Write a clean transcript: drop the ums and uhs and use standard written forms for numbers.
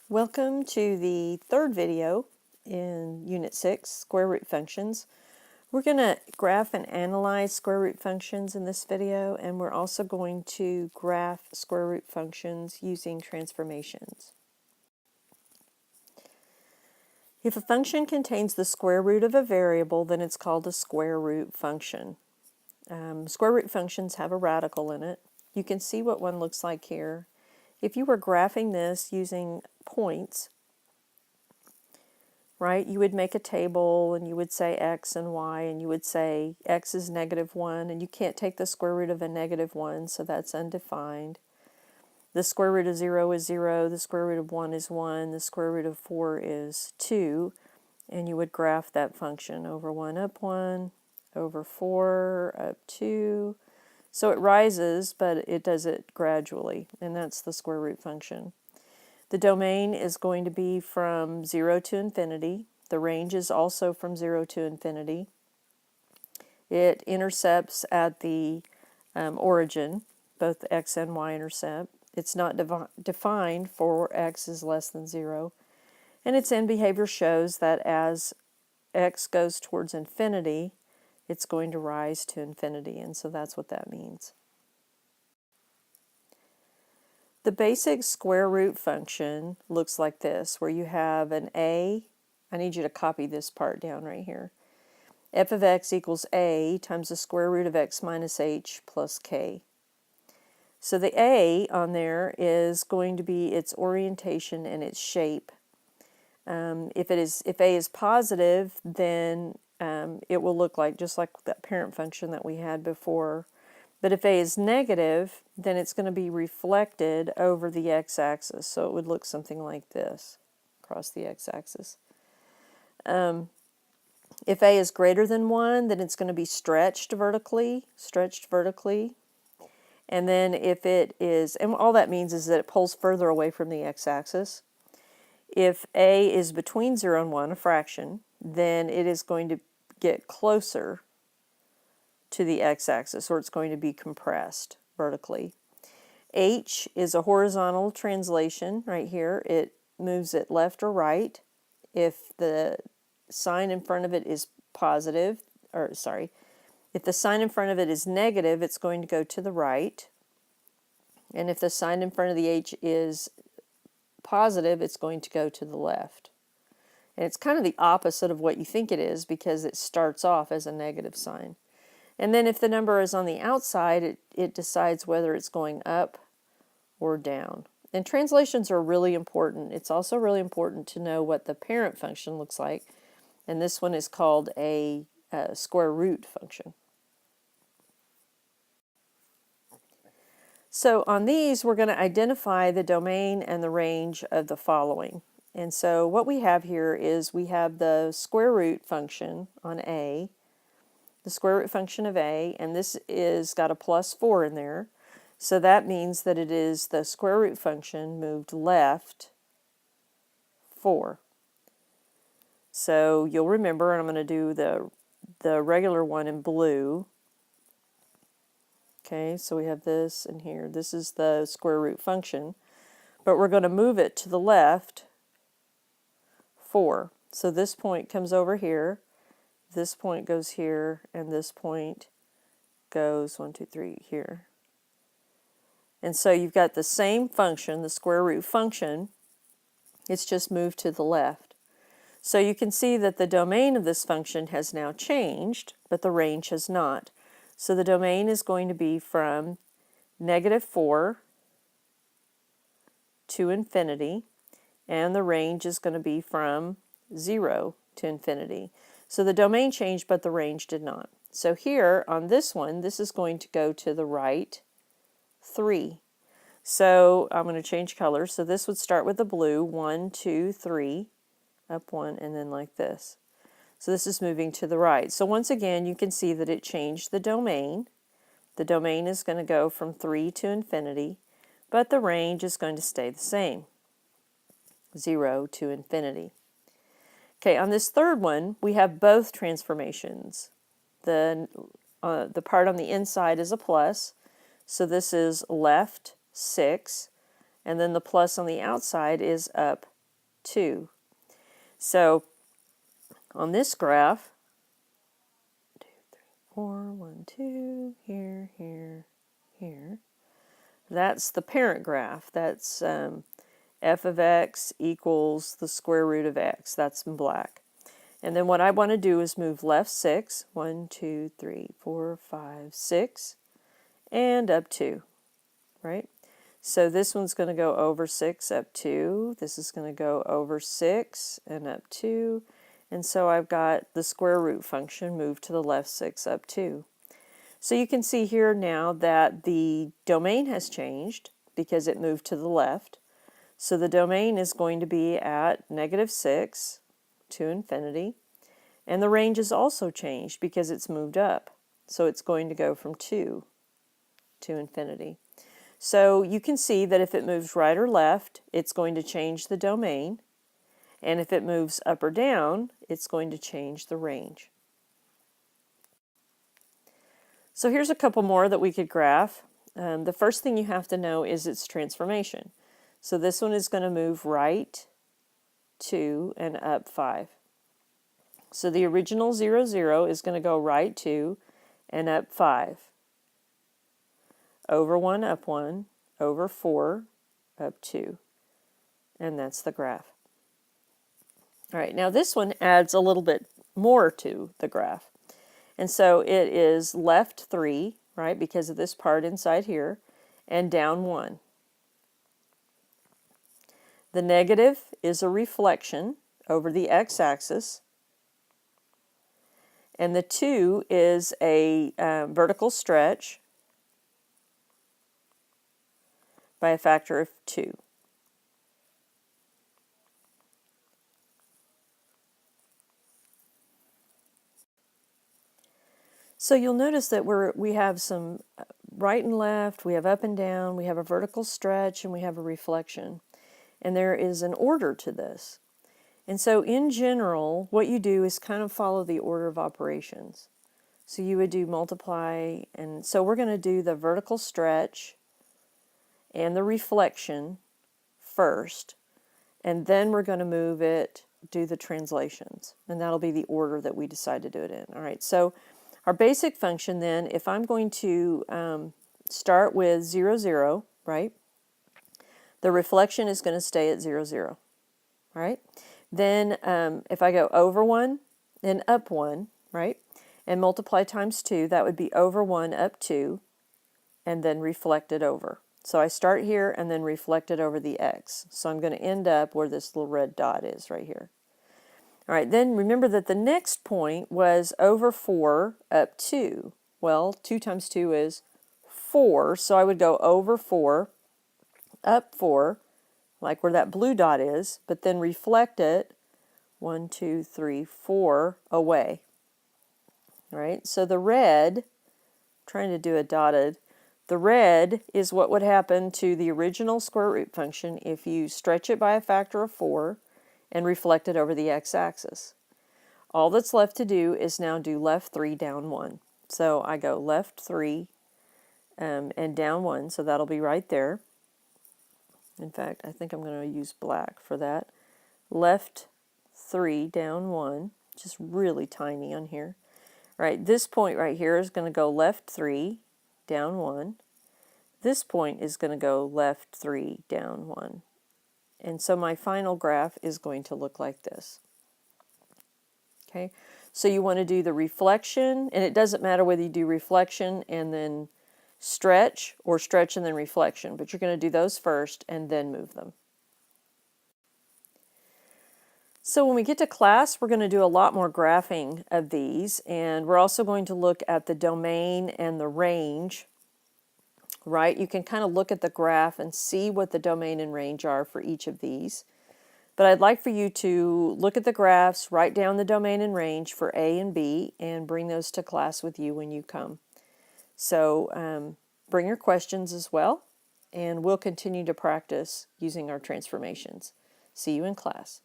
Welcome to the third video in Unit 6, square root functions. We're going to graph and analyze square root functions in this video, and we're also going to graph square root functions using transformations. If a function contains the square root of a variable, then it's called a square root function. Square root functions have a radical in it. You can see what one looks like here. If you were graphing this using points, right, you would make a table and you would say x and y, and you would say x is -1, and you can't take the square root of a -1, so that's undefined. The square root of 0 is 0, the square root of 1 is 1, the square root of 4 is 2, and you would graph that function over 1 up 1, over 4 up 2. So it rises, but it does it gradually, and that's the square root function. The domain is going to be from 0 to infinity. The range is also from 0 to infinity. It intercepts at the origin, both x and y intercept. It's not defined for x is less than 0. And its end behavior shows that as x goes towards infinity, it's going to rise to infinity, and so that's what that means. The basic square root function looks like this, where you have an a. I need you to copy this part down right here. F of x equals a times the square root of x minus h plus k. So the a on there is going to be its orientation and its shape. If a is positive, then it will look like just like that parent function that we had before. But if a is negative, then it's going to be reflected over the x-axis. So it would look something like this across the x-axis. If a is greater than 1, then it's going to be stretched vertically. And then if it is, and all that means is that it pulls further away from the x-axis. If a is between 0 and 1, a fraction, then it is going to get closer to the x-axis, or it's going to be compressed vertically. H is a horizontal translation right here. It moves it left or right. If the sign in front of it is positive, or sorry, if the sign in front of it is negative, it's going to go to the right. And if the sign in front of the H is positive, it's going to go to the left. And it's kind of the opposite of what you think it is, because it starts off as a negative sign. And then if the number is on the outside, it decides whether it's going up or down. And translations are really important. It's also really important to know what the parent function looks like. And this one is called a square root function. So on these, we're going to identify the domain and the range of the following. And so what we have here is we have the square root function on a, the square root function of a, and this is got a plus 4 in there. So that means that it is the square root function moved left 4. So you'll remember, and I'm going to do the regular one in blue. Okay, so we have this and here. This is the square root function, but we're going to move it to the left 4. So this point comes over here, this point goes here, and this point goes 1, 2, 3 here. And so you've got the same function, the square root function, it's just moved to the left. So you can see that the domain of this function has now changed, but the range has not. So the domain is going to be from -4 to infinity, and the range is going to be from 0 to infinity. So the domain changed, but the range did not. So here on this one, this is going to go to the right 3. So I'm going to change colors. So this would start with the blue, 1, 2, 3, up 1, and then like this. So this is moving to the right. So once again, you can see that it changed the domain. The domain is going to go from 3 to infinity, but the range is going to stay the same, 0 to infinity. Okay, on this third one, we have both transformations. The part on the inside is a plus, so this is left 6, and then the plus on the outside is up 2. So on this graph, 2, 3, 4, 1, 2, here, here, here. That's the parent graph. That's f of x equals the square root of x. That's in black. And then what I want to do is move left 6, 1, 2, 3, 4, 5, 6, and up 2, right? So this one's going to go over 6, up 2. This is going to go over 6 and up 2. And so I've got the square root function moved to the left 6, up 2. So you can see here now that the domain has changed because it moved to the left. So the domain is going to be at -6 to infinity. And the range is also changed because it's moved up. So it's going to go from 2 to infinity. So you can see that if it moves right or left, it's going to change the domain. And if it moves up or down, it's going to change the range. So here's a couple more that we could graph. The first thing you have to know is its transformation. So this one is going to move right 2 and up 5. So the original 0, 0 is going to go right 2 and up 5. Over 1, up 1, over 4, up 2. And that's the graph. All right, now this one adds a little bit more to the graph. And so it is left 3, right, because of this part inside here, and down 1. The negative is a reflection over the x-axis, and the 2 is a vertical stretch by a factor of 2. So you'll notice that we have some right and left, we have up and down, we have a vertical stretch, and we have a reflection. And there is an order to this. And so in general, what you do is kind of follow the order of operations. So you would do multiply, and so we're going to do the vertical stretch and the reflection first, and then we're going to move it, do the translations, and that'll be the order that we decide to do it in. All right, so our basic function then, if I'm going to start with 0, 0, right, the reflection is going to stay at 0, 0, all right? Then if I go over 1 and up 1, right, and multiply times 2, that would be over 1, up 2, and then reflect it over. So I start here and then reflect it over the x. So I'm going to end up where this little red dot is right here. All right, then remember that the next point was over 4, up 2. Well, 2 times 2 is 4, so I would go over 4, up 4, like where that blue dot is, but then reflect it 1, 2, 3, 4 away. All right, so the red, trying to do a dotted, the red is what would happen to the original square root function if you stretch it by a factor of 4 and reflect it over the x-axis. All that's left to do is now do left 3, down 1. So I go left 3 and down 1, so that'll be right there. In fact, I think I'm going to use black for that. Left 3, down 1, just really tiny on here. All right, this point right here is going to go left 3, down 1. This point is going to go left 3, down 1. And so my final graph is going to look like this. Okay, so you want to do the reflection, and it doesn't matter whether you do reflection and then stretch or stretch and then reflection, but you're going to do those first and then move them. So when we get to class, we're going to do a lot more graphing of these, and we're also going to look at the domain and the range, right? You can kind of look at the graph and see what the domain and range are for each of these. But I'd like for you to look at the graphs, write down the domain and range for A and B, and bring those to class with you when you come. So bring your questions as well, and we'll continue to practice using our transformations. See you in class.